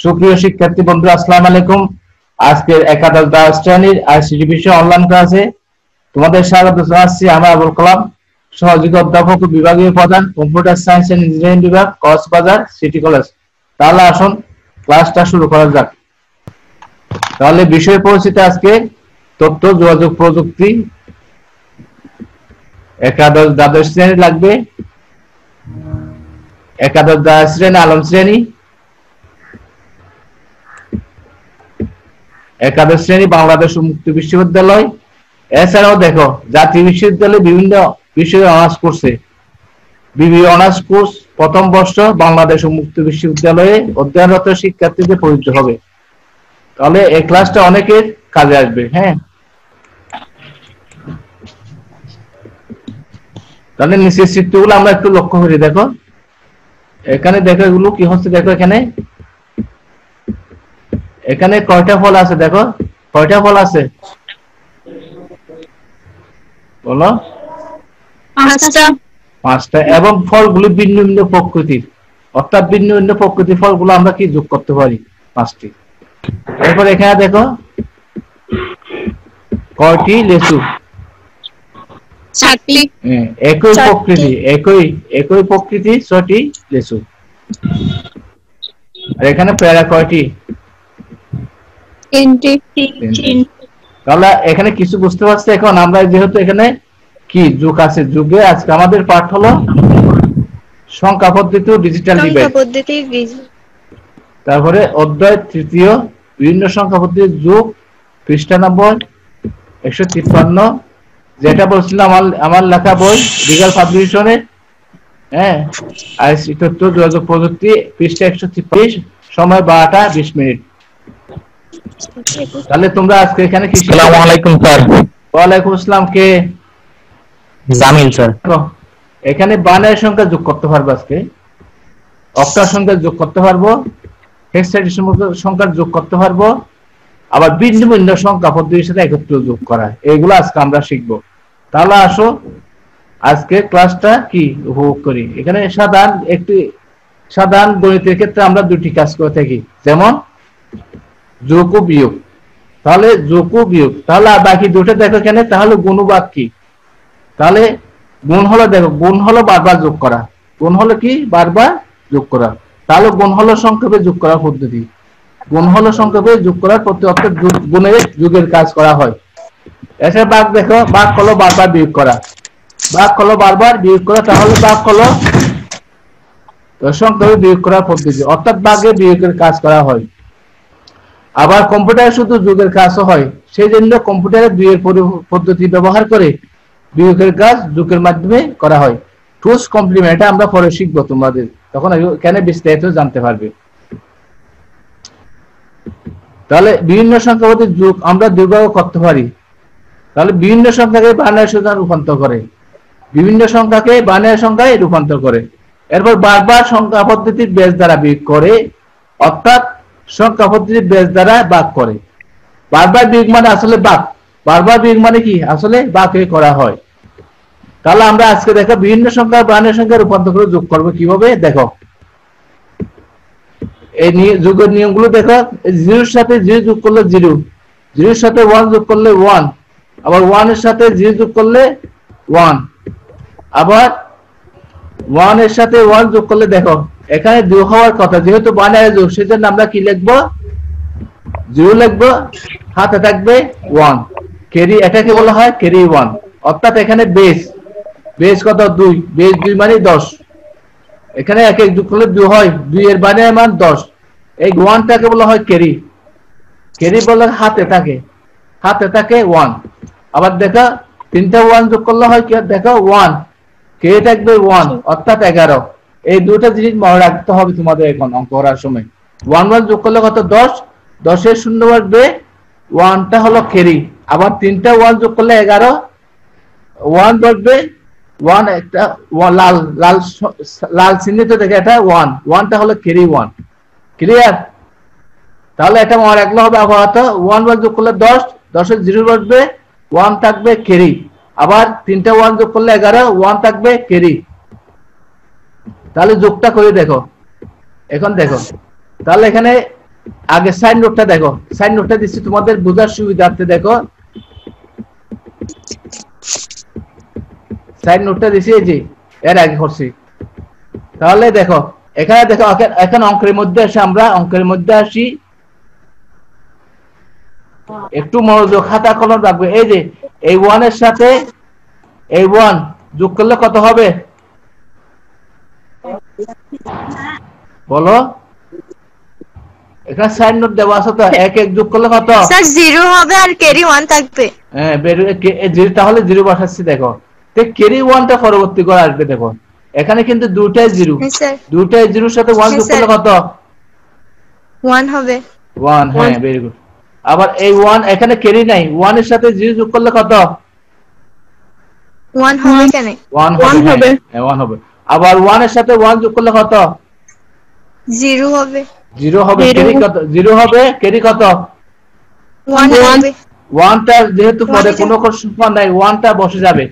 সুপ্রিয় শিক্ষার্থী বন্ধু, আসসালামু আলাইকুম। আজকের একাদশ দ্বাদশ শ্রেণীর আইসিটি বিষয় অনলাইন ক্লাসে তোমাদের স্বাগত জানাচ্ছি। আমি আবুল কালাম, সহযোগী অধ্যাপক ও বিভাগীয় প্রধান, কম্পিউটার সায়েন্স এন্ড ইঞ্জিনিয়ারিং বিভাগ, কক্সবাজার সিটি কলেজ। তাহলে আসুন ক্লাসটা শুরু করা যাক। তাহলে বিষয় পরিচিতি আজকে তথ্য যোগাযোগ প্রযুক্তি, একাদশ দ্বাদশ শ্রেণী লাগবে, একাদশ দ্বাদশ শ্রেণী আলম শ্রেণী, একাদশ শ্রেণী বাংলাদেশ মুক্ত বিশ্ববিদ্যালয়। এছাড়াও দেখো জাতীয় বিশ্ববিদ্যালয়ে বিভিন্ন বিষয়ে অনার্স করছে, বিবিএ অনার্স কোর্স প্রথম বর্ষ বাংলাদেশ মুক্ত বিশ্ববিদ্যালয়ে অধ্যয়নরত শিক্ষার্থীদের প্রযোজ্য হবে। তাহলে এই ক্লাসটা অনেকের কাজে আসবে। হ্যাঁ, তাহলে নিচের চিত্রগুলো আমরা একটু লক্ষ্য করি। দেখো এখানে, দেখো এগুলো কি হচ্ছে। দেখো এখানে এখানে কয়টা ফল আছে? দেখো কয়টা ফল আছে বলো? পাঁচটা। এবং ফলগুলো ভিন্ন ভিন্ন প্রকৃতির, অর্থাৎ ভিন্ন ভিন্ন প্রকৃতির ফলগুলো আমরা কি যোগ করতে পারি? পাঁচটি। এরপর এখানে দেখো কয়টি লেচু? একই প্রকৃতি, একই প্রকৃতি 6টি লেচু। আর এখানে পেয়ারা কয়টি? 3টি। তাহলে এখানে কিছু বুঝতে পারছি। এখন আমরা যেহেতু এখানে কি যুগ আছে, যুগে আজকে আমাদের পাঠ হলো সংখ্যা পদ্ধতি ও ডিজিটাল ডিভাইস। তারপরে অধ্যায় 3 বিভিন্ন সংখ্যা পদ্ধতির যুগ, পৃষ্ঠা নম্বর 153, যেটা বলছিলাম আমার লেখা বই লিগ্যাল পাবলিকেশনে। হ্যাঁ, আইসিটি তথ্য যোগাযোগ প্রযুক্তি, পৃষ্ঠা 143, সময় 12টা 20 মিনিট। তাহলে তোমরা আজকে এখানে কি? আসসালামু আলাইকুম স্যার। ওয়ালাইকুম আসসালাম। কে? জামিল স্যার। এখানে বানানের সংখ্যা যোগ করতে পারবো, আজকে অক্টাল সংখ্যা যোগ করতে পারবো, হেক্সাডেসিমাল সংখ্যা যোগ করতে পারবো, আবার ভিন্ন ভিন্ন সংখ্যা পদ্ধতির সাথে একত্রে যোগ করা, এগুলো আজকে আমরা শিখবো। তাহলে আসো আজকে ক্লাসটা কি উপভোগ করি। এখানে সাধারণ গণিতের ক্ষেত্রে আমরা দুটি কাজ করে থাকি, যেমন যোগ ও বিয়োগ। তাহলে যোগ ও বিয়োগ, তাহলে বাকি দুটো দেখো এখানে। তাহলে গুণ ও ভাগ কি? তাহলে গুণ হলো, দেখো গুণ হলো বারবার যোগ করা, গুণ হলো কি? বারবার যোগ করা। তাহলে গুণ হলো সংক্ষেপে যোগ করার পদ্ধতি, গুণ হলো সংক্ষেপে যোগ করার পদ্ধতি, অর্থাৎ গুণের যুগের কাজ করা হয়। এছাড়া ভাগ, দেখো ভাগ হলো বারবার বিয়োগ করা, ভাগ হলো বারবার বিয়োগ করা। তাহলে ভাগ হলো সংক্ষেপে বিয়োগ করার পদ্ধতি, অর্থাৎ ভাগে বিয়োগের কাজ করা হয়। আবার কম্পিউটারে শুধু যোগের কাজও হয়, সেই জন্য কম্পিউটারে বিয়োগের পদ্ধতি ব্যবহার করে বিয়োগের কাজ যোগের মাধ্যমে করা হয়। টুলস কমপ্লিমেন্ট, এটা আমরা পরে শিখবো, তোমাদের তখন এখানে বিস্তারিত জানতে পারবে। তাহলে বিভিন্ন সংখ্যা পদ্ধতির যোগ আমরা দুইভাবে করতে পারি। তাহলে বিভিন্ন সংখ্যাকে বাইনারি সংখ্যায় রূপান্তর করে, বিভিন্ন সংখ্যাকে বাইনারি সংখ্যায় রূপান্তর করে। এরপর বারবার সংখ্যা পদ্ধতির বেস দ্বারা বিয়োগ করে, অর্থাৎ সংখ্যা পদ্ধতির বেস দ্বারা ভাগ করে। বারবার বিয়োগ মানে আসলে ভাগ, বারবার বিয়োগ মানে কি? আসলে ভাগ করা হয়। তাহলে আমরা আজকে দেখো বিভিন্ন সংখ্যা বাইনারি সংখ্যায় রূপান্তর করে যোগ করবো কিভাবে। দেখো এই যোগের নিয়মগুলো দেখো। 0 সাথে 0 যোগ করলে 0, 0 সাথে 1 যোগ করলে 1, আবার 1 এর সাথে 0 যোগ করলে 1, আবার 1 এর সাথে 1 যোগ করলে, দেখো এখানে 2 হওয়ার কথা, যেহেতু বাইনারি যোগ সেজন্য আমরা কি লিখবো? 0 লিখবো, হাতে থাকবে 1, ক্যারি, এটাকে বলা হয় ক্যারি 1। অর্থাৎ এখানে বেস কত? 2, বেস 2 মানে 10। এখানে 1 যোগ করলে 2 হয়, 2 এর বাইনারি মান 10। এই 1টাকে বলা হয় ক্যারি, ক্যারি বলে হাতে থাকে 1। আবার দেখো 3টা 1 যোগ করলে হয় কি? দেখো 1, ক্যারি থাকবে 1, অর্থাৎ 11। এই দুটো জিনিস মনে রাখতে হবে তোমাদের এখন অঙ্ক করার সময়। 1 যোগ করলে কত? 10, 10 এর শূন্য বসবে, 1টা হলো ক্যারি। আবার 3টা 1 যোগ করলে 11, 1 বসবে, 1 একটা লাল লাল লাল চিহ্নিত দেখে, এটা 1টা হলো ক্যারি 1। ক্লিয়ার? তাহলে এটা মনে রাখলে হবে। আপাতত 1 যোগ করলে 10, 10 এর 0 বসবে, 1 থাকবে ক্যারি। আবার 3টা 1 যোগ করলে 11, 1 থাকবে ক্যারি। তাহলে যোগটা করে দেখো, এখন দেখো। তাহলে এখানে আগে সাইন নোটটা দেখো, সাইন নোটটা দিচ্ছি তোমাদের বোঝার সুবিধার্থে দেখো, সাইন নোটটা দিছি এই যে এর আগে করছি। তাহলে দেখো এখানে দেখো, এখন অঙ্কের মধ্যে আসি, আমরা অঙ্কের মধ্যে আসি, একটু মনোযোগ, খাতা কলম রাখবে। এই যে এই 1 এর সাথে এই 1 যোগ করলে কত হবে বলো? এখানে সাইন নোট দেওয়া আছে তো, 1 1 যোগ করলে কত? স্যার 0 হবে আর ক্যারি 1 থাকবে। হ্যাঁ তাহলে 0 বসাচ্ছি দেখো, তো ক্যারি 1টা পরবর্তী করে আসবে দেখো। এখানে কিন্তু দুটাই 0, দুটাই 0 এর সাথে 1 যোগ করলে কত? 1 হবে। 1, হ্যাঁ ভেরি গুড। আবার এই 1 এখানে ক্যারি নাই, 1 এর সাথে 0 যোগ করলে কত? 1 হবে কেন? 1 হবে, হ্যাঁ 1 হবে। আবার 1 এর সাথে 1 যোগ করলে কত? 0 হবে। 0 হবে, ক্যারি কত? 0 হবে, ক্যারি কত? 1 হবে। 1টা যেহেতু পরে কোনো সংখ্যা নাই, 1টা বসে যাবে।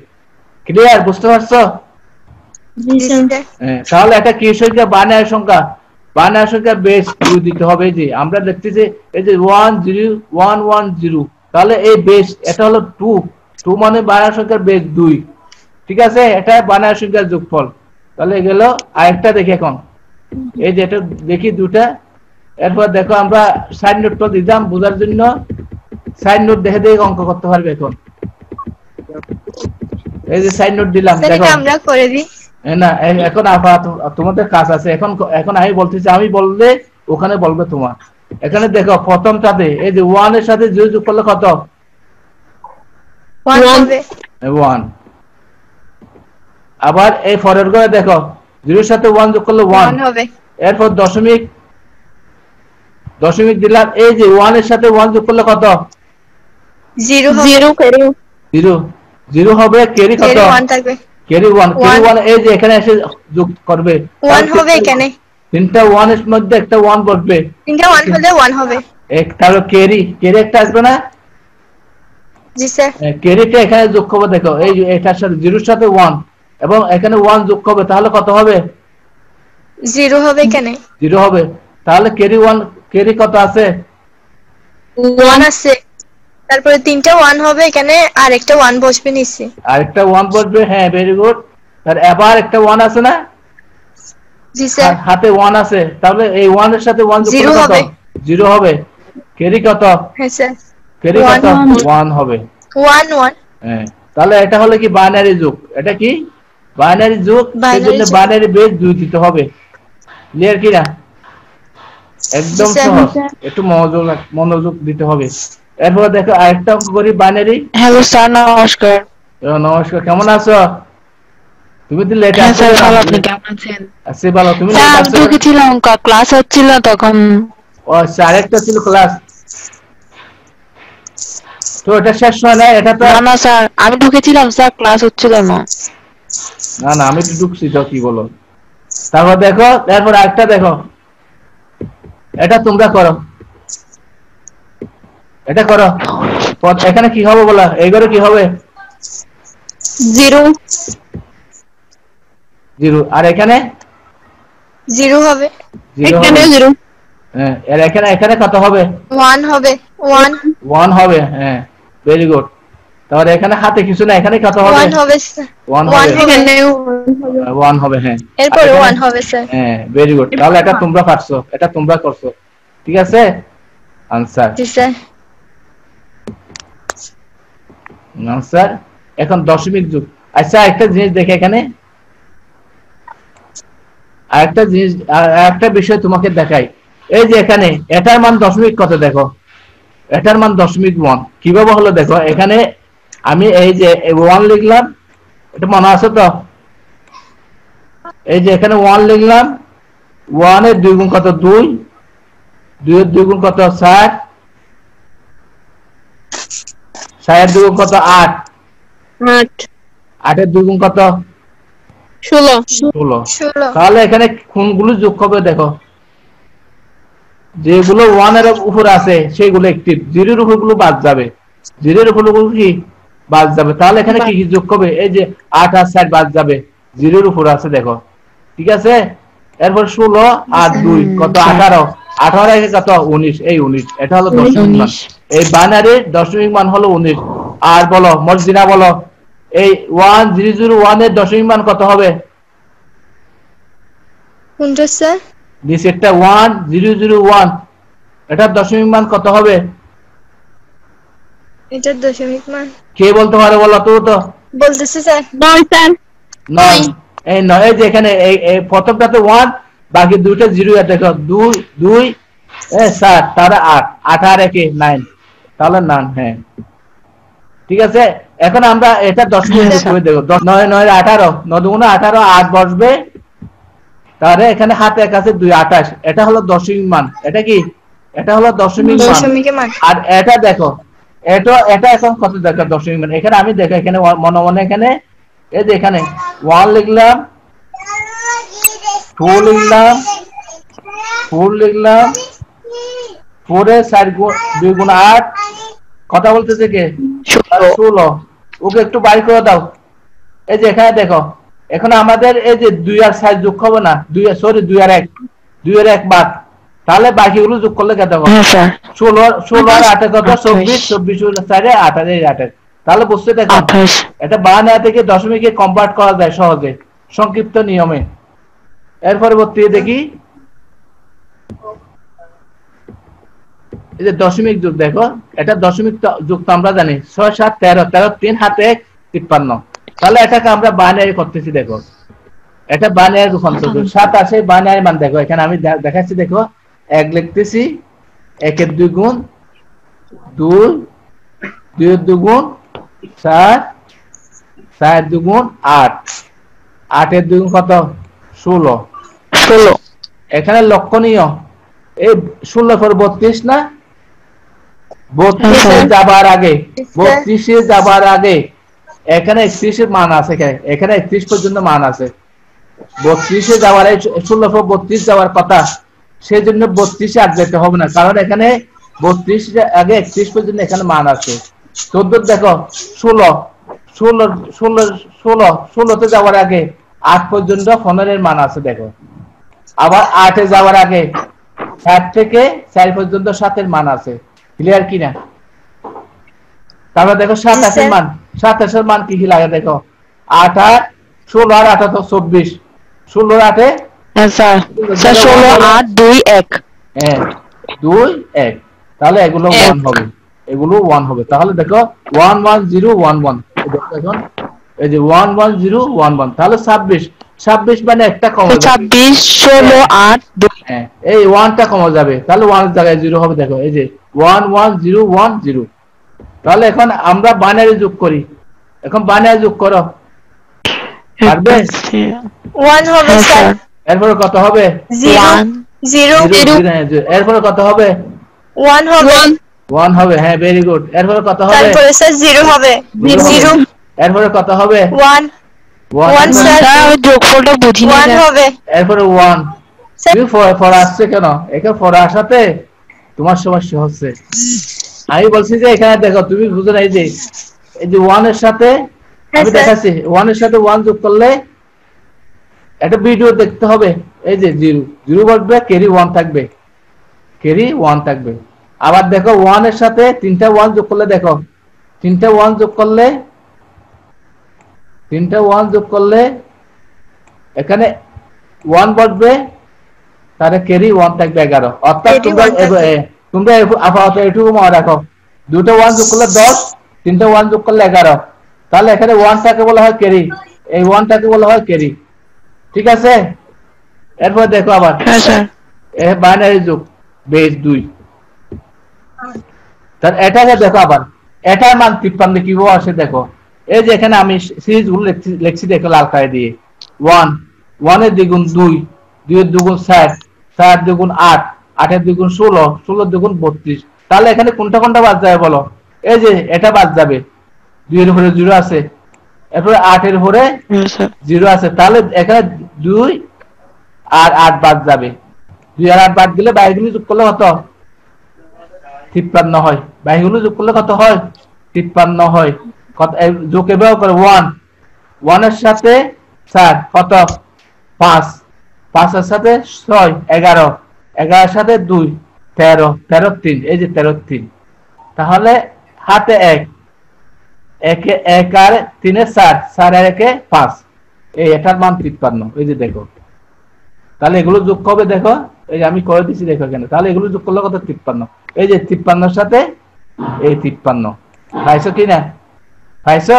ক্লিয়ার, বুঝতে পারছো? জি স্যার। হ্যাঁ, তাহলে এটা কি সংখ্যা? বাইনারি সংখ্যা। বাইনারি সংখ্যা বেস 2 দিতে হবে। যে আমরা দেখতেছি এই যে 1 0 1 1 0, তাহলে এই বেস এটা হলো 2, 2 মানে বাইনারি সংখ্যার বেস 2। ঠিক আছে, এটা বাইনারি সংখ্যার যোগফল। তাহলে গেল। আরেকটা দেখি এখন, এই যে এটা দেখি দুটা। এরপর দেখো আমরা সাইন নোটটা দিলাম বোঝার জন্য, সাইন নোট দেখে দেখে অঙ্ক করতে পারবে এখন। এই যে সাইন নোট দিলাম দেখো, আমরা করে দিই না এখন তোমাদের কাজ আছে। এখন আমি বলতেছি, আমি বললে ওখানে বলবে তোমার। এখানে দেখো প্রথমটাতে এই যে 1 এর সাথে 0 যোগ করলে কত? 1 হবে। 1। আবার এই পরের ঘরে দেখো 0 এর সাথে 1 যোগ করলে 1 হবে। এরপর দশমিক দিলাম, এই যে 1 এর সাথে 1 যোগ করলে কত? 0 হবে। 0 হবে, ক্যারি কত? 1 থাকবে। ক্যারি 1, এই যে এখানে এসে যোগ করবে 1 হবে এখানে। তিনটা 1 এর মধ্যে একটা 1 বসবে, তিনটা 1 হলে 1 হবে। তাহলে ক্যারি একটা আসবে না? জি স্যার। ক্যারিটা এখানে যোগ করবে দেখো, এই যে এটার সাথে 0 এর সাথে 1 এবং এখানে 1 যোগ করবে, তাহলে কত হবে? 0 হবে এখানে। 0 হবে, তাহলে ক্যারি কত আছে? 1 আছে। তারপরে তিনটা 1 হবে এখানে, আর একটা 1 বসবে নিচে। আরেকটা 1 বসবে, হ্যাঁ ভেরি গুড। আর এবার একটা 1 আছে না? জি স্যার। হাতে 1 আছে, তাহলে এই 1 এর সাথে 1 যোগ করলে কত? 0 হবে, ক্যারি কত? হ্যাঁ স্যার। ক্যারি কত? 1 হবে। 1 1। হ্যাঁ, তাহলে এটা হলো কি বাইনারি যোগ। এটা কি বাইনারি যোগ, সেজন্য বাইনারি বেস 2 দিতে হবে। ক্লিয়ার কি না? একদম সহজ, একটু মনোযোগ দিতে হবে। এরপর দেখো আরেকটা অঙ্ক করি, বাইনারি। হ্যালো স্যার, নমস্কার। নমস্কার, কেমন আছো? তুমি তো লেট হ্যাঁ আসছো। স্যার, ভালো। আপনি কেমন আছেন? আছি ভালো। তুমি স্যার লেট আমি আসছো? ঢুকেছিলাম, ক্লাস হচ্ছিল তখন। ও আচ্ছা, আরেকটা ছিল ক্লাস, তো এটা শেষ হয় না? এটা তো না স্যার, আমি ঢুকেছিলাম স্যার, ক্লাস হচ্ছিল না। না, আমি তো ঢুকছি তো, কি বলো? তারপর দেখো, তারপর আরেকটা দেখো, এটা তোমরা করো, এটা করো। এখানে কি হবে বলো? এই ঘরে কি হবে? 0 0। আর এখানে 0 হবে। এখানে 0। হ্যাঁ, আর এখানে কত হবে? 1 হবে। 1 হবে, হ্যাঁ ভেরি গুড। তাহলে এখানে হাতে কিছু না, এখানে কত হবে? 1 হবে। 1 হবে, এখানে 1 হবে, হ্যাঁ। এরপর 1 হবে স্যার। হ্যাঁ ভেরি গুড। তাহলে এটা তোমরা পারছো, এটা তোমরা করছো, ঠিক আছে। আনসার। জি স্যার। আনসার। এখন দশমিক যোগ। আচ্ছা, একটা জিনিস দেখে এখানে, আরেকটা বিষয় তোমাকে দেখাই। এই যে এখানে এটার মান দশমিক কত দেখো, এটার মান 0.1। কিভাবে হলো দেখো, এখানে আমি এই যে 1 লিখলাম, এটা মনে আছে তো? এই যে এখানে 1 লিখলাম, 1 এর 2 গুণ কত? 2, 2 এর 2 গুণ কত? 7, 7 এর 2 গুণ কত? 8, 8 এর 2 গুণ কত? 16। তাহলে এখানে কোনগুলো যোগ হবে দেখো, যেগুলো 1 এর উপর আছে সেগুলো অ্যাক্টিভ, 0 এর উপর গুলো বাদ যাবে, 0 এর উপর গুলো কি বাদ যাবে। তাহলে এখানে কি কি যোগ হবে? এই যে 8 আর 7 বাদ যাবে, 0 এর উপর আছে দেখো, ঠিক আছে। এরপর 16 আর 2 কত? 18, 18 একে কত 19, এই 19 এটা হলো দশমিক মান। এই বাইনারির দশমিক মান হলো 19। আর বলো মর্জিনা বলো এই 1001 এর দশমিক মান কত হবে? কোনটা স্যার? দিস একটা 1001 এটার দশমিক মান কত হবে? এটার দশমিক মান কে বলতে পারে বলো তো? বলতেছে স্যার। 9 স্যার। 9। এই 9 যে এখানে এই প্রথমটাতে 1 বাকি দুটো 0 এ দেখো 2 2 7 তাহলে 8 8 আর 1 9 তাহলে 9। হ্যাঁ ঠিক আছে। এখন আমরা এটা দশমিক করে দেব। 9 9 18 9 দুগুণে 18 8 বসবে। তাহলে এখানে হাতে কাছে 2 28 এটা হলো দশমিক মান। এটা কি? এটা হলো দশমিক মান। দশমিকের মান। আর এটা দেখো এটা এখন কত দেখো দশমিক মান। এখানে আমি দেখো এখানে মনে মনে এখানে এই যে এখানে 1 লিখলাম 2 লিখলাম 4 লিখলাম 4 এর 4 2 গুণ 8 কথা বলতেছে কে? 16। ওকে একটু বাইর করে দাও। এই যে এখানে দেখো এখন আমাদের এই যে 2 আর 4 যোগ হবে না 2 আর 1 2 আর 1 বাদ। তাহলে বাকিগুলো যোগ করলে কত হবে? 16 আর 8 কত? 24 24 আর 4 28 তাহলে বুঝতে দেখো এটা বানানা থেকে দশমিকে কনভার্ট করা যায় সহজে সংক্ষিপ্ত নিয়মে। এর পরবর্তী দেখি এই যে দশমিক যোগ দেখো এটা দশমিক যোগ তো আমরা জানি 6 7 13 13 3 হাতে 1 53। তাহলে এটাকে আমরা বাইনারি করতেছি দেখো এটা বাইনারি রূপান্তর 7 আসে বাইনারি মান দেখো এখানে আমি দেখাচ্ছি দেখো 1 লিখতেছি 1 এর 2 গুণ 2 2 এর 2 গুণ 4 4 এর 2 গুণ 8 8 এর 2 গুণ কত 16 এখানে লক্ষণীয় এই 16 পর 32 না 32 এ যাবার আগে 32 এ যাবার আগে এখানে 31 এর মান আছে এখানে 31 পর্যন্ত মান আছে 32 এ যাওয়ার 16 পর 32 যাওয়ার কথা সেজন্য 32 এ আর যেতে হবে না কারণ এখানে 32 এর আগে 31 পর্যন্ত এখানে মান আছে 14 দেখো 16 তে যাওয়ার আগে 8 পর্যন্ত 15 এর মান আছে দেখো আবার 8 এ যাওয়ার আগে 7 থেকে 4 পর্যন্ত 7 এর মান আছে ক্লিয়ার কিনা তারপর দেখো 27 এর মান 27 এর মান কি কি লাগে দেখো 8 আর 16 আর 8 তো 24 16 আর 8 স্যার 16 8 2 1 হ্যাঁ 2 1 তাহলে এগুলো 1 হবে এগুলো 1 হবে তাহলে দেখো 11011 দেখো এখন এই যে 11011 তাহলে 26 মানে একটা কমে যাবে 26 16 8 2 হ্যাঁ এই 1টা কমে যাবে তাহলে 1 এর জায়গায় 0 হবে দেখো এই যে 11010 তাহলে এখন আমরা বাইনারি যোগ করি এখন বাইনারি যোগ করো পারবে 1 হবে স্যার এরপর কত হবে 0 এরপর কত হবে 1 হবে 1 হবে হ্যাঁ ভেরি গুড এরপর কত হবে তারপরে স্যার 0 হবে 0 এরপর কত হবে 1 1 স্যার যোগফলটা বুঝি না 1 হবে এরপর 1 তুমি ফর আসছে কেন এখানে ফর আসাতে তোমার সমস্যা হচ্ছে আমি বলছি যে এখানে দেখো তুমি বুঝো না এই যে 1 এর সাথে আমি দেখাচ্ছি 1 এর সাথে 1 যোগ করলে একটা ভিডিও দেখতে হবে এই যে 0 বসবে ক্যারি 1 থাকবে ক্যারি 1 থাকবে আবার দেখো 1 এর সাথে 3টা 1 যোগ করলে দেখো 3টা 1 যোগ করলে এখানে 1 বসবে তাহলে ক্যারি 1 থাকবে 11 অর্থাৎ তোমরা আপাতত এটুকু মনে রাখো দুটো 1 যোগ করলে 10 3টা 1 যোগ করলে 11 তাহলে এখানে 1টাকে বলা হয় ক্যারি এই 1টাকে বলা হয় ক্যারি ঠিক আছে এরপর দেখো আবার হ্যাঁ স্যার বাইনারি যোগ বেস 2 তাহলে এটাকে দেখো আবার এটার মান 53 কিভাবে আসে দেখো এই যে এখানে আমি সিরিজ গুলো লিখছি দেখো লাল কালি দিয়ে 1 এর দ্বিগুণ 2 2 এর দ্বিগুণ 4 4 দ্বিগুণ 8 8 এর দ্বিগুণ 16 16 দ্বিগুণ 32 তাহলে এখানে কোনটা বাদ যাবে বলো এই যে এটা বাদ যাবে 2 এর উপরে 0 আছে এরপর 8 এর উপরে 0 আছে তাহলে এখানে 2 আর 8 বাদ যাবে 2 আর 8 বাদ গেলে বাইরেগুলো যোগ করলে কত 53 হয় বাইরেগুলো যোগ করলে কত হয় 53 হয় কত যোগ এভাবে করে 1 এর সাথে 4 কত 5 5 এর সাথে 6 11 11 সাথে 2 13 13 3 এই যে 13 3 তাহলে হাতে 1 একে 1 আর 3 এ 4 4 আর 1 এ 5 এই এটার মান 53 এই যে দেখো তাহলে এগুলো যোগ হবে দেখো এই যে আমি করে দিছি দেখো কেন তাহলে এগুলো যোগ করলে কত 53 এই যে 53 এর সাথে এই 53 পাইছো কি না পাইছো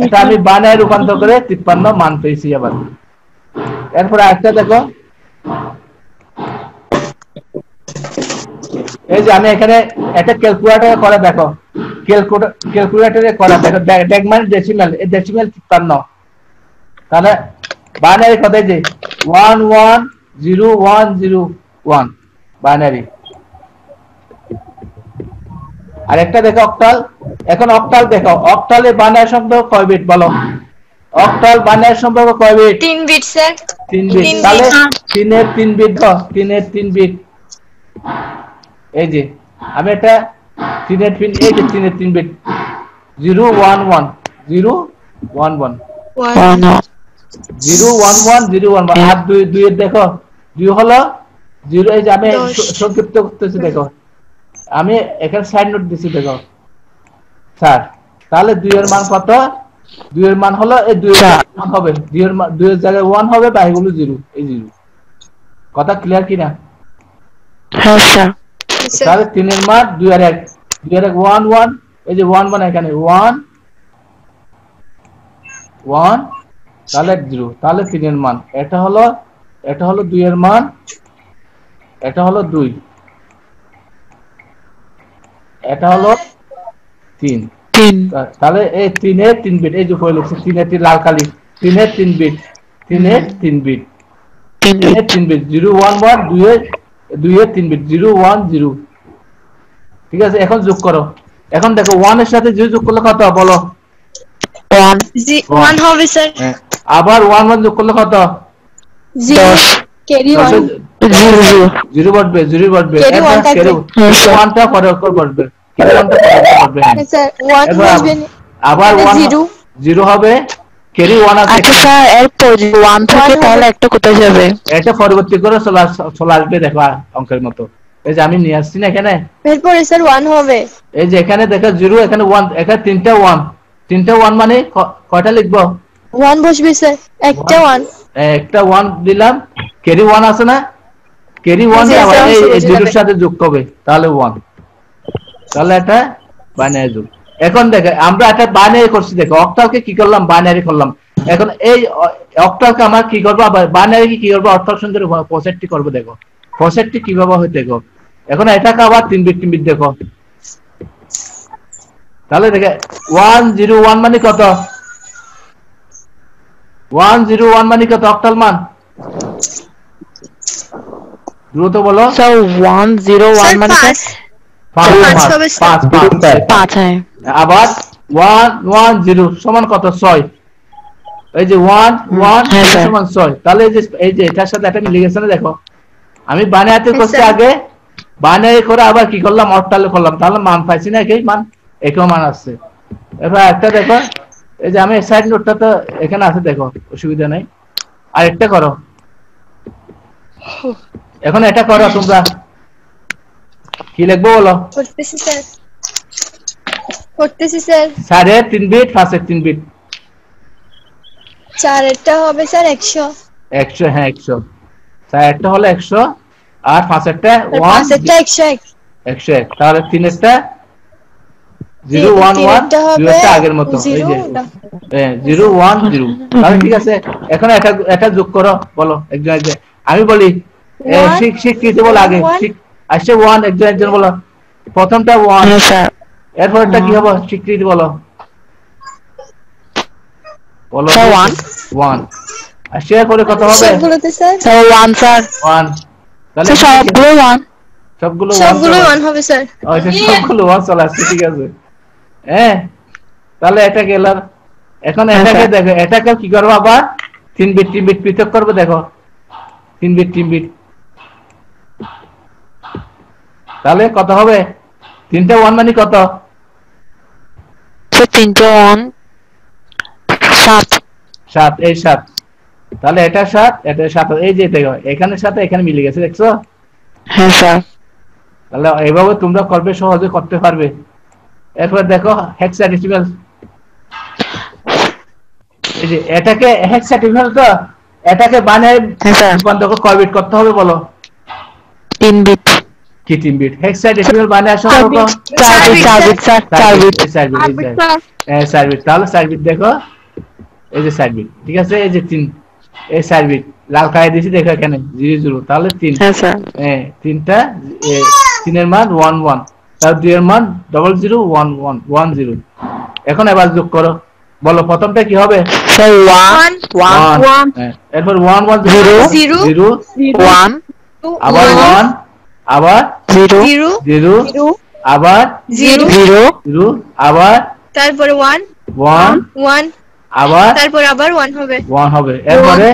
এটা আমি বানায় রূপান্তর করে 53 মান পেয়েছি আবার এরপর আরেকটা দেখো এই যে আমি এখানে একটা ক্যালকুলেটরে করে দেখো ক্যালকুলেটরে করে দেখো ডেগমান ডেসিমাল এই ডেসিমাল 53 তাহলে বাইনারি কত এই যে 110101 বাইনারি আর একটা দেখো অক্টাল এখন অক্টাল দেখো অক্টালে বাইনারি সম্পর্ক কয় বিট বলো অক্টাল বাইনারি সম্পর্ক কয় বিট 3 বিট স্যার 3 বিট তাহলে 3 এর 3 বিট দাও 3 এর 3 বিট এই যে আমি এটা 3 এর 3 এই যে 3 এর 3 বিট 011 011 011 আর 2 এর দেখো 2 হলো 0 এই যে আমি সংক্ষিপ্ত করতেছি দেখো আমি এখানে সাইড নোট দিছি দেখো স্যার তাহলে 2 এর মান কত 2 এর মান হলো এই 2 এর মান হবে 2 এর জায়গায় 1 হবে বাকিগুলো 0 এই 0 কথা ক্লিয়ার কি না হ্যাঁ স্যার তাহলে 3 এর মান 2 আর 1 2 আর 1 1 এই যে 1 1 এখানে 1 1 তাহলে 0 তাহলে 3 এর মান এটা হলো 2 এর মান এটা হলো 2 এটা হলো 3 তাহলে এই 3 এর 3 বিট এই যে কই লিখছি 3 এর 3 লাল কালি 3 এর 3 বিট 3 এর 3 বিট 3 এর 3 বিট 011 2 এর 3 বিট 010 ঠিক আছে এখন যোগ করো এখন দেখো 1 এর সাথে 0 যোগ করলে কত বলো 1 হবে স্যার আবার 1 1 যোগ করলে কত 0 ক্যারি 1 0 বসবে 0 বসবে Carry one থাকবে। 1টা পরে বসবে carry 1টা পরে বসবে স্যার 1 বসবে আবার 1 0 0 হবে ক্যারি 1 আছে আচ্ছা স্যার এরপর 1 থেকে তাহলে একটা কোথায় যাবে এটা পরবর্তী করে চলে আসবে দেখো অঙ্কের মতো এই যে আমি নিয়ে আসছি না এখানে এরপর স্যার 1 হবে এই যে এখানে দেখো 0 এখানে 1 এখানে তিনটা 1 মানে কয়টা লিখবো 1 বসবে স্যার একটা 1 একটা 1 দিলাম ক্যারি 1 আছে না ক্যারি 1 জি, আবার স্যার, এই বুঝে 0 এর যাবে। সাথে যোগ হবে তাহলে 1 তাহলে এটা বাইনারি যোগ এখন দেখো আমরা একটা বাইনারি করছি দেখো অক্টালকে কি করলাম বাইনারি করলাম এখন এই অক্টালকে আমরা কি করব আবার বাইনারি কি করব অক্টাল সঙ্গে পঁয়ষট্টি করব দেখো 65 কিভাবে হয় দেখো এখন এটাকে আবার 3 বিট দেখো তাহলে দেখো 101 মানে কত 101 মানে কত অক্টাল মান দ্রুত বলো স্যার 101 মানে স্যার 5 হবে স্যার 5 হ্যাঁ আবার 110 সমান কত 6 এই যে 1 1 হ্যাঁ, স্যার। সমান 6 তাহলে এই যে এটার সাথে এটা মিলে গেছে না দেখো আমি বানাতে করছি স্যার। আগে বানাই করে আবার কি করলাম অক্টালে করলাম তাহলে মান পাইছি না একই মান একই মান আসছে এবার একটা দেখো এই যে আমি সাইড নোটটা তো এখানে আছে দেখো অসুবিধা নাই আর একটা করো এখন এটা করো তোমরা কি লিখবো বলো করতেছি স্যার করতেছি স্যার 3.5 বিট 5.3 বিট 4 এরটা হবে স্যার 100 100 হ্যাঁ 100 একটা হলো 100 আর 5 5 এরটা 101 101 তাহলে 3 এরটা 011 তিনেরটা হবে 2 এরটা আগের মতো এই যে 010 তাহলে ঠিক আছে এখন এটা যোগ করো বলো একজন আমি বলি স্বীকৃতি বল আগে আসছে 1 একজন বলো প্রথমটা 1 হ্যাঁ স্যার এরপরটা কি হবে স্বীকৃতি বলো বলো স্যার 1 আর শেয়ার করে কত হবে সবগুলোতে স্যার স্যার 1 স্যার 1 তাহলে স্যার সবগুলো 1 সবগুলো 1 হবে স্যার আচ্ছা সবগুলো 1 চলে আসছে ঠিক আছে হ্যাঁ তাহলে এটা গেল এখন এটাকে দেখো এটাকে কি করব আবার 3 বিট পৃথক করব দেখো 3 বিট তাহলে কত হবে তিনটা 1 মানে কত স্যার 3 1 7 7 এই 7 তাহলে এটা 7 এটা 7 এই যে দেখো এখানে 7 এখানে মিলে গেছে দেখছো হ্যাঁ স্যার। তাহলে এইভাবে তোমরা করবে, সহজে করতে পারবে। এরপর দেখো হেক্সাডেসিমাল, এই যে এটাকে হেক্সাডেসিমাল, তো এটাকে বানায় হ্যাঁ স্যার। রূপান্তর কয় বিট করতে হবে বলো? 3 বিট। কি 3 বিট? হেক্সাডেসিমাল বানায় আসো কত? 4 bit, 4 bit sir, 4 bit. 4 bit, 4 bit. তাহলে 4 বিট দেখো, এই যে 4 বিট, ঠিক আছে। এই যে 3, এই 4 বিট লাল কায় দিয়েছি দেখো এখানে 0 0, তাহলে 3, হ্যাঁ স্যার। তিনটা 3 এর মান 1 1, তার 2 এর মান 0 0 1 1 1 0। এখন এবার যোগ করো, বলো প্রথমটা কি হবে? স্যার 1 1 এরপর 1 1 0 0 1 আবার 1 আবার 0 0 0 আবার 0 0 0 আবার তারপরে 1 1 1 আবার তারপর আবার 1 হবে, 1 হবে, এরপরে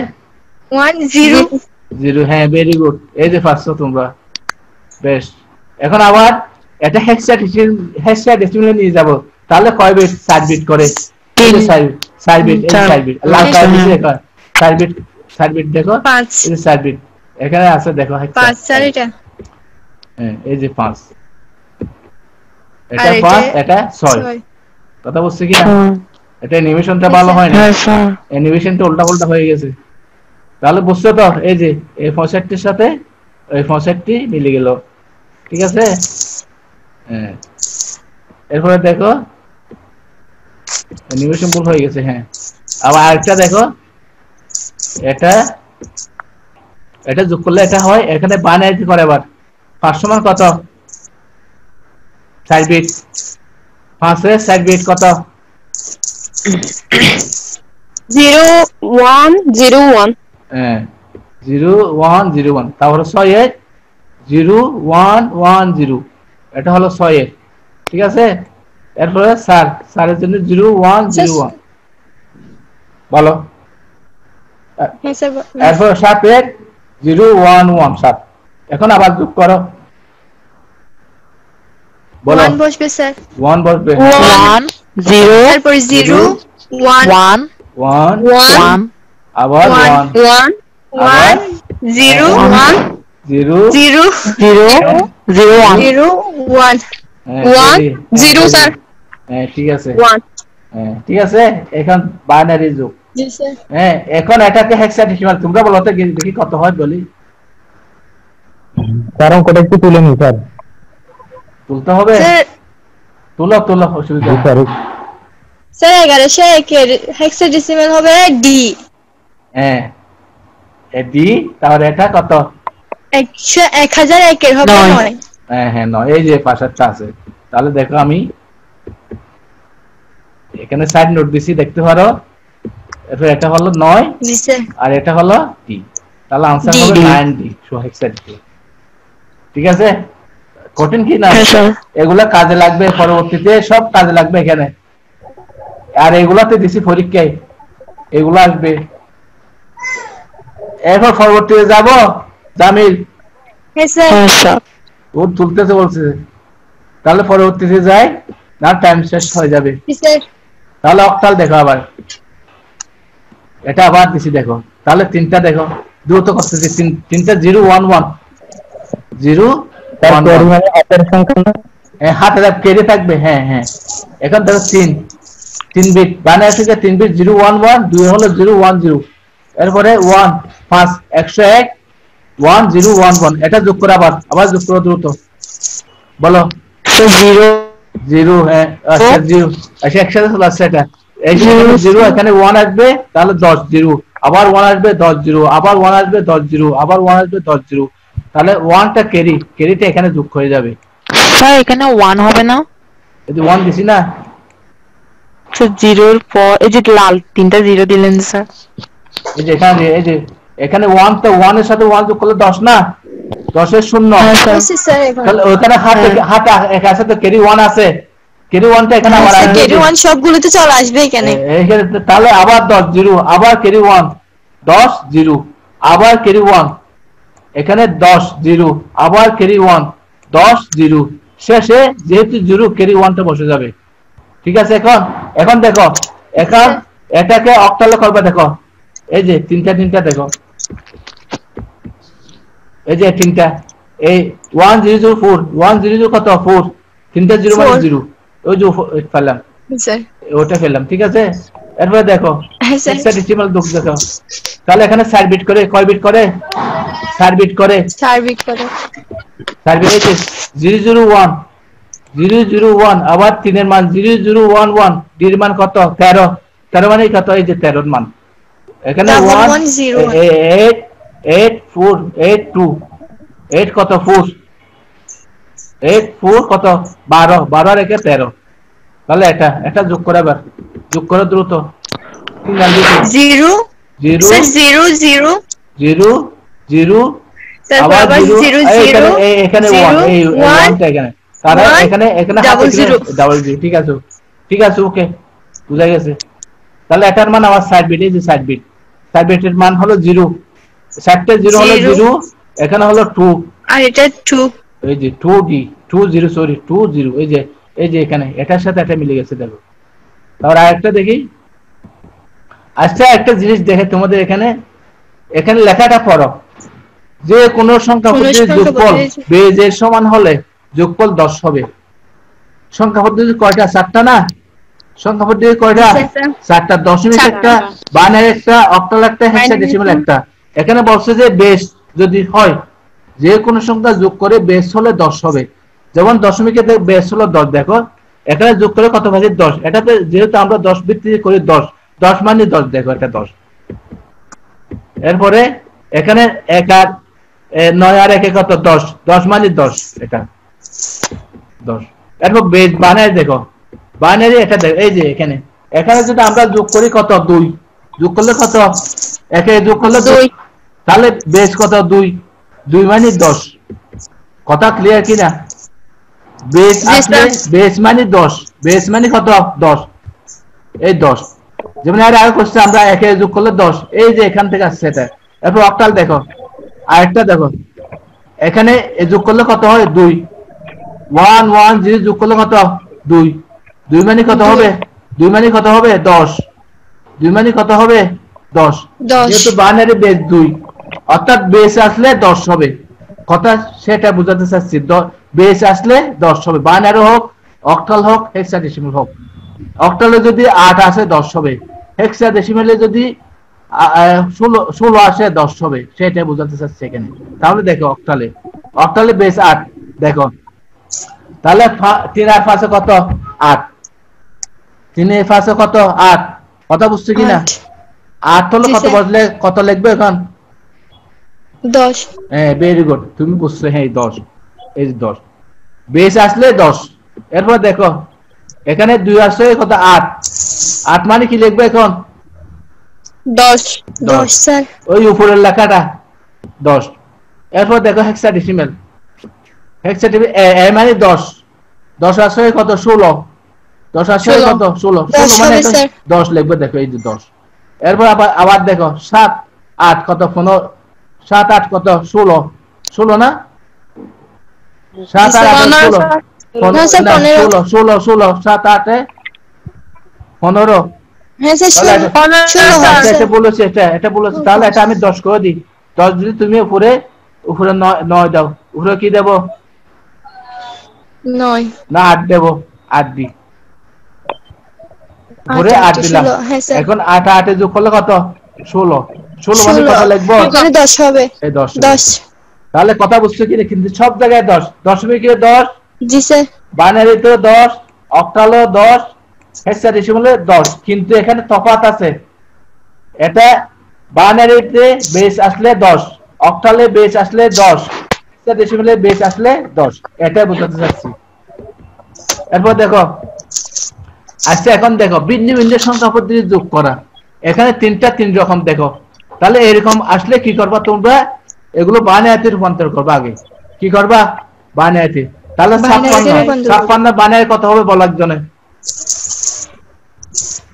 1 0 0। হ্যাঁ, ভেরি গুড, এই যে পারছো তোমরা, বেশ। এখন আবার এটা হেক্সাডেসিমালে নিয়ে যাব, তাহলে কয় বিট? 4 বিট করে, 4 বিট, এই 4 বিট লাল কালার দিয়েছি দেখো, 4 বিট, 4 বিট দেখো, 5 এই যে 4 বিট এখানে আছে দেখো, 5 স্যার এটা, হ্যাঁ এই যে 5, আর এটা 5, এটা 6। কথা বুঝছো কি না? এটা অ্যানিমেশনটা ভালো হয় না, হ্যাঁ স্যার। অ্যানিমেশনটা উল্টা হয়ে গেছে। তাহলে বুঝছো তো, এই যে এই 65 সাথে ওই 65 মিলে গেল, ঠিক আছে। হ্যাঁ, এরপরে দেখো অ্যানিমেশন ভুল হয়ে গেছে। হ্যাঁ, আবার আরেকটা দেখো, এটা এটা যোগ করলে এটা হয়, এখানে বানায় কি করে আবার 5 সমান কত? 4 বিট, 5 এর 4 বিট কত? 0 1 0 1 হ্যাঁ 0 1 0 1, তারপরে 6 এর 0 1 1 0, এটা হলো 6 এর, ঠিক আছে। এরপরে স্যারের জন্য 0 1 0 1 বলো। হ্যাঁ স্যার, এরপর 7 এর 0 1 1 7। এখন আবার যোগ করো, বলো। 1 বসবে স্যার, 1 বসবে, 1 0 তারপর 0 1 1 1 1 আবার 1 1 1 0 1 0 0 0 0 1 0 1 1 0 স্যার, হ্যাঁ ঠিক আছে, 1 হ্যাঁ ঠিক আছে। এখন বাইনারি যোগ, জি স্যার। হ্যাঁ এখন এটাকে হেক্সাডেসিমাল তোমরা বলো তো, দেখি কত হয় বলি। স্যার অঙ্কটা একটু তুলে নিই স্যার। তুলতে হবে, স্যার তুলো, অসুবিধা নেই। স্যার স্যার 1101 এর হেক্সাডেসিমাল হবে ডি, হ্যাঁ ডি, তাহলে এটা কত? 1001 এর হবে 9। হ্যাঁ 9, এই যে পাশেরটা আছে। তাহলে দেখো আমি এখানে সাইড নোট দিছি, দেখতে পারো। এরপর এটা হলো 9 জি স্যার। আর এটা হলো ডি, তাহলে আনসার D, হবে D। 9D, সো হেক্সাডেসিমাল, ঠিক আছে। কঠিন কি না? হ্যাঁ স্যার। এগুলা কাজে লাগবে পরবর্তীতে, সব কাজে লাগবে এখানে। আর এগুলাতে দিছি পরীক্ষায়, এগুলো আসবে। এরপর পরবর্তীতে যাব, জামিল হ্যাঁ স্যার। হ্যাঁ স্যার। ও তুলতেছে বলছে, তাহলে পরবর্তীতে যাই না, টাইম শেষ হয়ে যাবে। জি স্যার। তাহলে অক্টাল দেখো আবার, এটা আবার দিছি দেখো, তাহলে তিনটা দেখো, দ্রুত করতেছি। তিনটা 0 1 1 0 স্যার 1 ক্যারি 1, মানে হাতের সংখ্যা না? হাতে কেটে থাকবে। হ্যাঁ এখন দেখো 3 বিট বানায় থেকে 3 বিট 0 1 1, 2 হলো 0 1 0, এরপরে 1 5 101 1 0 1 1, এটা যোগ করে আবার যোগ করো দ্রুত, বলো। স্যার 0 0, হ্যাঁ আচ্ছা 0, আচ্ছা একসাথে চলে আসছে এটা। এই 0 এখানে 1 আসবে, তাহলে 10 0, আবার 1 আসবে 10 0, আবার 1 আসবে 10 0, আবার 1 আসবে 10 0, তাহলে 1টা ক্যারিটা এখানে যোগ হয়ে যাবে। স্যার এখানে 1 হবে না? এই যে 1 দিছি না, স্যার 0 এর পর এই যে লাল 3টা 0 দিলেন স্যার। এই যে এখানে 1, তো 1 এর সাথে 1 যোগ করলে 10 না, 10 এর 0, হ্যাঁ স্যার। বুঝছি স্যার। এখন তাহলে ওখানে হাত আছে, তো ক্যারি 1 আছে, ক্যারি 1টা এখানে আবার স্যার আসবে। ক্যারি 1 সবগুলোতে চলে আসবে এখানে। এইখানে তাহলে আবার 10 0, আবার ক্যারি 1 10 0, আবার ক্যারি 1, এখানে 10 0, আবার ক্যারি 1 10 0, শেষে যেহেতু 0 ক্যারি 1টা বসে যাবে, ঠিক আছে। এখন দেখো, এখন এটাকে অক্টালে করবে, দেখো এই যে তিনটা দেখো, এই যে তিনটা এই 1004 100 কত 4 তিনটা 0 মানে 0 ওই যে পেলাম স্যার ওটা পেলাম ঠিক আছে এরপর দেখো হ্যাঁ, স্যার। হেক্সাডেসিমাল দুঃখ দেখো তাহলে এখানে 4 বিট করে কয় বিট করে 4 বিট করে 4 বিট করে 4 বিট হচ্ছে 001 001 আবার 3 এর মান 0011 d এর মান কত 13 13 মানে কত এই যে 13 এর মান এখানে 1 8 8 4 8 2 8 কত 4 8 4 কত 12 12 রেখে 13 তাহলে এটা যোগ করে আবার যোগ করে দ্রুত 0 0 স্যার 0 0 0 0 তারপর আবার 0 0 এখানে 1 এই 1টা এখানে তারা এখানে ডাবল জিরো ঠিক আছে ওকে বুঝা গেছে তাহলে এটার মান আমার 60 বিট এই যে 60 বিটের মান হলো 0 60টা 0 হলো 0 এখানে হলো 2 আর এটা 2 এই যে 2d 20 সরি 20 এই যে এখানে এটার সাথে এটা মিলে গেছে দেখো তারপর আরেকটা দেখি আচ্ছা একটা জিনিস দেখে তোমাদের এখানে লেখাটা পড়ো যে কোন সংখ্যা পদ্ধতির যোগফল বেজের সমান হলে যোগফল 10 হবে সংখ্যা পদ্ধতি কয়টা 4টা না সংখ্যা পদ্ধতি কয়টা 4টা দশমিক একটা বাইনারি একটা অক্টাল একটা হেক্সাডেসিমাল একটা এখানে বলছে যে বেস যদি হয় যে কোন সংখ্যা যোগ করে বেস হলে 10 হবে যেমন দশমিকের বেস হলো 10 দেখো এখানে যোগ করে কত ভাগে 10 এটাতে যেহেতু আমরা 10 ভিত্তিতে করি 10 মানে 10 দেখো এটা 10 এরপরে এখানে 1 আর 9 আর 1 কত 10 মানে 10 এটা 10 এরপর বেস বাইনারি দেখো বাইনারি এটা দেখো এই যে এখানে যদি আমরা যোগ করি কত 2 যোগ করলে কত একে যোগ করলে 2 তাহলে বেস কত 2 মানে 10 কথা ক্লিয়ার কিনা বেস আসলে বেস মানে 10 বেস মানে কত 10 এই 10 যেমন এর আগে কোশ্চেন আমরা একে যোগ করলে 10 এই যে এখান থেকে আসছে এটা এরপর অক্টাল দেখো আরেকটা দেখো এখানে যোগ করলে কত হয় 2 1 1 0 যোগ করলে কত 2 মানে কত হবে 2 মানে কত হবে 10 2 মানে কত হবে 10 যেহেতু বাইনারি বেস 2 অর্থাৎ বেস আসলে 10 হবে কথা সেটা বোঝাতে চাচ্ছি বেস আসলে 10 হবে বাইনারি হোক অক্টাল হোক হেক্সাডেসিমাল হোক অক্টালে যদি 8 আসে 10 হবে হেক্সাডেসিমালে যদি 16 আসে 10 হবে সেটা বোঝাতে চাচ্ছি এখানে তাহলে দেখো অক্টালে বেস 8 দেখো তাহলে 3 আর 5 কত 8 3 এর 5 কত 8 কথা বুঝছো কিনা 8 হলো কত বসলে কত লিখবে এখন 10 হ্যাঁ ভেরি গুড তুমি বুঝছো হ্যাঁ 10 এই 10 বেস আসলে 10 এরপর দেখো এখানে 2 আসে কত 8 মানে কি লিখবে এখন 10 স্যার ওই উপরের লেখাটা 10 এরপর দেখো হেক্সাডেসিমাল এ মানে 10 আসে কত 16 10 আসে কত 16 মানে 10 লিখবে দেখো এই যে 10 এরপর আবার দেখো 7 8 কত 15 7 8 কত 16 না 7 8 16 7 8 15 হ্যাঁ স্যার 16 এটা বলেছে এটা বলেছে তাহলে এটা আমি 10 করে দিই 10 যদি তুমি উপরে 9 দাও উপরে কি দেব 9 না 8 দেব 8 দি উপরে 8 দিলাম এখন 8 8 এ যোগ করলে কত 16 মানে কত লিখবো 10 হবে এই 10 তাহলে কথা বুঝছো কি কিন্তু সব জায়গায় 10 দশমিকে 10 জি স্যার বাইনারিতে 10 অক্টালে 10 হেক্সাডেসিমালে 10 কিন্তু এখানে তফাৎ আছে এটা বাইনারিতে বেস আসলে 10 অক্টালে বেস আসলে 10 হেক্সাডেসিমালে বেস আসলে 10 এটা বোঝাতে চাচ্ছি এরপর দেখো আচ্ছা এখন দেখো ভিন্ন ভিন্ন সংখ্যা পদ্ধতি যোগ করা এখানে 3 রকম দেখো তাহলে এরকম আসলে কি করবা তোমরা এগুলো বাইনারিতে রূপান্তর করবা আগে কি করবা বাইনারিতে তাহলে 56 বাইনারি কত হবে বলার জন্য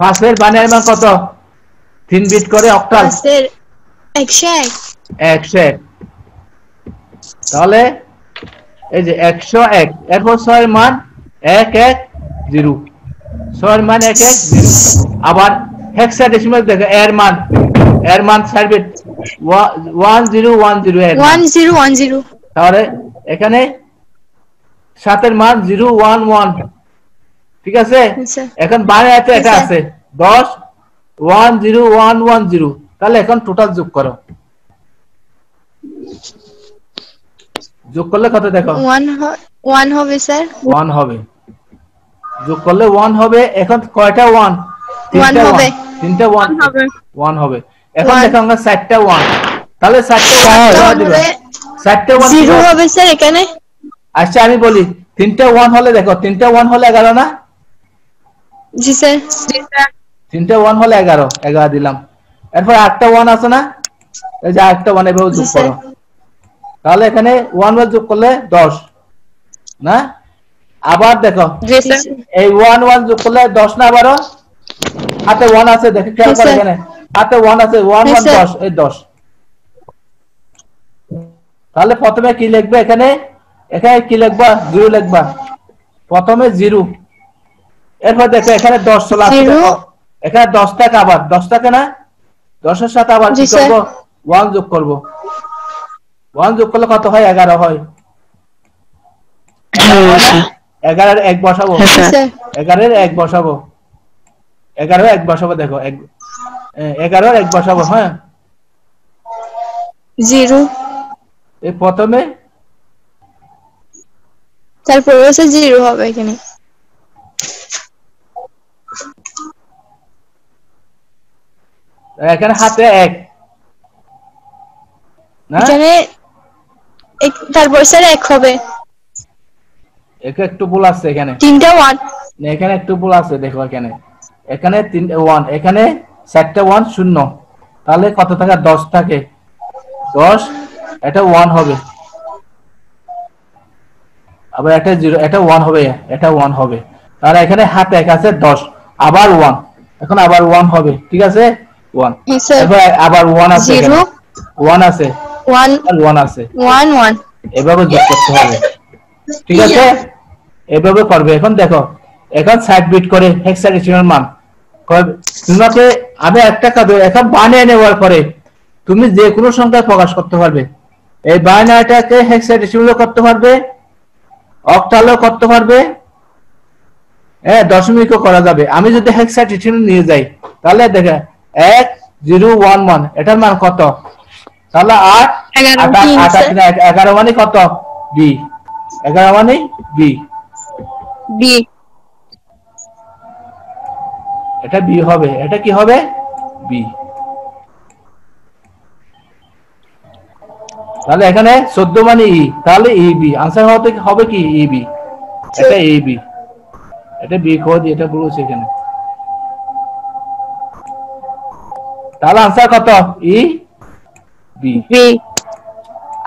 5 এর বাইনারি মান কত 3 বিট করে অক্টাল 101 তাহলে এই যে 101 এরপর 6 এর মান 110 6 এর মান 110 আবার হেক্সাডেসিমাল দেখো এর মান 4 বিট 1010 1010 তাহলে এখানে 7 এর মান 0 1 1 ঠিক আছে স্যার এখন বাইনারিতে এটা স্যার। আছে 10 1 0 1 1 0 তাহলে এখন টোটাল যোগ করো যোগ করলে কত দেখো 1 হবে স্যার 1 হবে যোগ করলে 1 হবে এখন কয়টা 1 1 হবে তিনটা 1 হবে 1 হবে এখন One. দেখো আমরা 4টা 1 তাহলে 4টা 1 1 কিভাবে দিবে হবে 4টা 1 0 হবে স্যার এখানে আচ্ছা আমি বলি 3টা 1 হলে দেখো 3টা 1 হলে 11 না জি স্যার 3টা 1 হলে 11 11 দিলাম এরপর 8টা 1 আছে না এই যে 8টা 1 এভাবে জি যোগ স্যার করো তাহলে এখানে 1 বার যোগ করলে 10 না আবার দেখো জি স্যার এই 1 1 যোগ করলে 10 না আবারও হাতে 1 আছে দেখো খেয়াল Yes, করো sir. এখানে হাতে 1 আছে 1 Yes, 1 sir. 10 এই 10 তাহলে প্রথমে কি লিখবে এখানে এখানে কি লিখবা 0 লিখবা প্রথমে 0 এরপর দেখো এখানে 10 চলে আসছে 0 দেখো এখানে 10 টাকা আবার 10 টাকা না 10 এর সাথে আবার কি জি, স্যার। করব 1 যোগ করব 1 যোগ করলে কত হয় 11 হয় হ্যাঁ স্যার 11 এর 1 বসাবো হ্যাঁ স্যার স্যার 11 এর 1 বসাবো 11 এর 1 বসাবো দেখো 11 এর 1 বসাবো হ্যাঁ 0 এই প্রথমে তারপরে হচ্ছে 0 হবে এখানে এখানে হাতে 1 না এখানে তারপর স্যার 1 হবে একটু ভুল আছে এখানে তিনটা 1 না, এখানে একটু ভুল আছে দেখো এখানে এখানে 3 1 এখানে 4টা 1 শূন্য তাহলে কত থাকে 10 থাকে 10 এটা 1 হবে আবার এটা 0 এটা 1 হবে এটা 1 হবে তাহলে এখানে হাতে 1 আছে 10 আবার 1 এখন আবার 1 হবে ঠিক আছে 1 হ্যাঁ স্যার এরপর আবার 1 আছে এখানে 0 1 আছে 1 আর 1 আছে 1 1 এভাবে যোগ করতে হবে ঠিক আছে এভাবে করবে এখন দেখো এখন 60 বিট করে হেক্সাডেসিমাল মান তোমাকে আমি একটা কাজ এখন বানিয়ে নেওয়ার পরে তুমি যে কোনো সংখ্যা প্রকাশ করতে পারবে এই বাইনারিটাকে হেক্সাডেসিমালও করতে পারবে অক্টালও করতে পারবে হ্যাঁ দশমিকও করা যাবে আমি যদি হেক্সাডেসিমাল নিয়ে যাই তাহলে দেখে 1 0 1 1 এটার মান কত তাহলে 8 11 মানে কত বি 11 মানে বি বি এটা বি হবে এটা কি হবে বি তাহলে এখানে 14 মানে ই তাহলে ই বি आंसर হবে কি ই বি এটা ই বি এটা বি কোড এটা বলছে এখানে তাহলে आंसर কত ই বি বি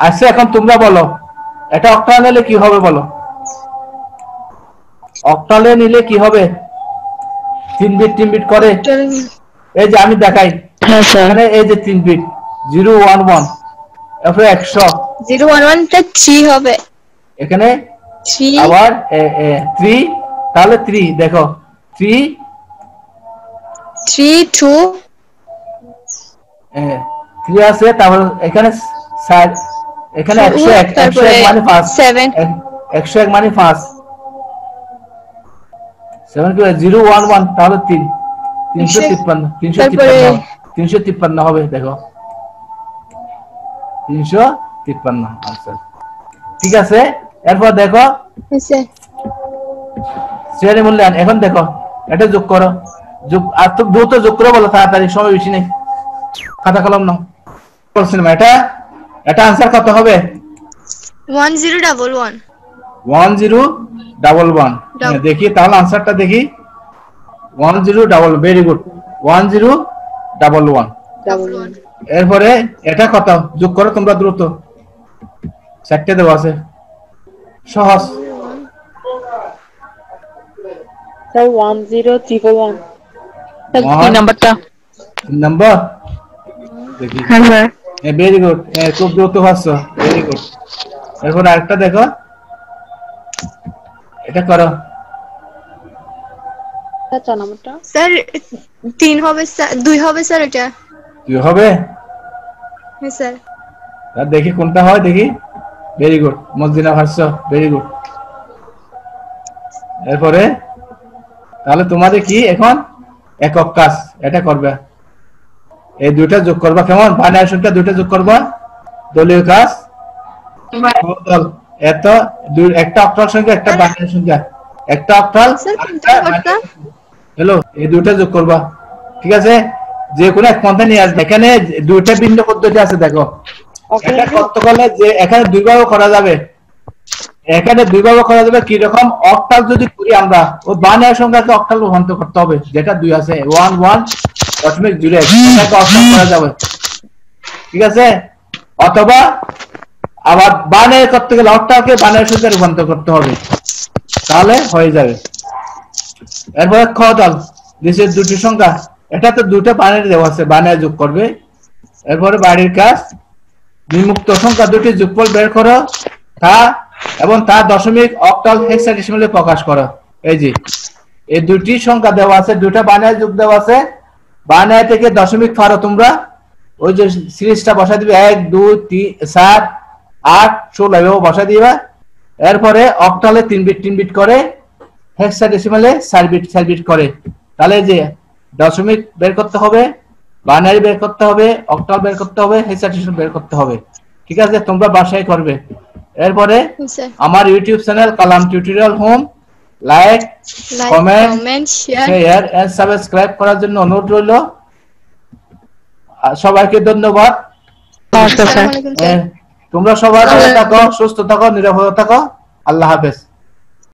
আচ্ছা এখন তোমরা বলো এটা অক্টালে নিলে কি হবে বলো অক্টালে নিলে কি হবে 3 বিট করে এই যে আমি দেখাই হ্যাঁ স্যার এখানে এই যে 3 বিট 0 1 1 এরপর 100 0 1 1 টা 3 হবে এখানে 3 আবার 3 তাহলে 3 দেখো 3 3 2 3 আছে তারপর এখানে এখানে 101 তারপরে 101 মানে 5 7 101 মানে 5 7 কি 0 1 1 তাহলে 3 353 353 হবে দেখো 353 आंसर ঠিক আছে এরপর দেখো হয়েছে শ্রেণী মূল্যায়ন এখন দেখো এটা যোগ করো যোগ আর তো দ্রুত যোগ করে বলো তাড়াতাড়ি সময় বেশি নেই খাতা কলম নাও বলছিলাম এটা आंसर কত হবে 1011 1011 দেখি তাহলে आंसरটা দেখি 1011 ভেরি গুড 1011 এরপরে এটা কত যোগ করো তোমরা দ্রুত 4টা দেওয়া আছে সহজ স্যার 1011 স্যার কি নাম্বারটা নাম্বার দেখি হ্যাঁ স্যার ভেরি গুড খুব দ্রুত পারছো ভেরি গুড এরপর আরেকটা দেখো এটা করো স্যার 4 নাম্বারটা স্যার 3 হবে স্যার 2 হবে স্যার এটা কি হবে হ্যাঁ স্যার দেখি কোনটা হয় দেখি ভেরি গুড মসজিনা ভার্স ভেরি গুড এরপরে তাহলে তোমাদের কি এখন একক কাজ এটা করবে এই দুইটা যোগ করবা কেমন বাইনারি সংখ্যা দুইটা যোগ করবা দলীয় কাজ এত একটা অক্টাল সংখ্যা একটা বাইনারি সংখ্যা একটা অক্টাল হ্যালো এই দুইটা যোগ করবা ঠিক আছে যে কোনো এক পন্থা নিয়ে আসবে এখানে দুইটা ভিন্ন পদ্ধতি আছে দেখো এটা করতে গেলে যে এখানে দুইভাবে করা যাবে এখানে দুইভাবে করা যাবে কি রকম অক্টাল যদি করি আমরা ও বাইনারি সংখ্যাকে অক্টাল রূপান্তর করতে হবে যেটা 2 আছে 1 1 দশমিক 0 এটাকে অক্টাল করা যাবে ঠিক আছে অথবা আবার বাইনারি করতে গেলে অক্টালকে বাইনারি সংখ্যায় রূপান্তর করতে হবে তাহলে হয়ে যাবে এরপরে খ দাও নিচের দুটি সংখ্যা এটাতে দুটো বাইনারি দেওয়া আছে বাইনারি যোগ করবে এরপরে বাড়ির কাজ বিমুক্ত সংখ্যা দুটি যোগফল বের করো তা এবং তা দশমিক অক্টাল হেক্সাডেসিমালে প্রকাশ করো এই যে এই দুটি সংখ্যা দেওয়া আছে দুটো বাইনারি যোগ দেওয়া আছে বাইনারি থেকে দশমিক ফারো তোমরা ওই যে সিরিজটা বসাই দিবে 1 2 3 7 8 16 এভাবে বসাই দিবা এরপরে অক্টালে 3 বিট করে হেক্সাডেসিমালে 4 বিট করে তাহলে যে দশমিক বের করতে হবে বাইনারি বের করতে হবে অক্টাল বের করতে হবে হেক্সাডেসিমাল বের করতে হবে ঠিক আছে তোমরা বাসায় করবে এরপরে আমার YouTube channel Kalam tutorial home like comment share and subscribe করার জন্য অনুরোধ রইল সবাইকে ধন্যবাদ নমস্কার স্যার আসসালামু আলাইকুম স্যার তোমরা সবাই ভালো থাকো সুস্থ থাকো নিরাপদে থাকো আল্লাহ হাফেজ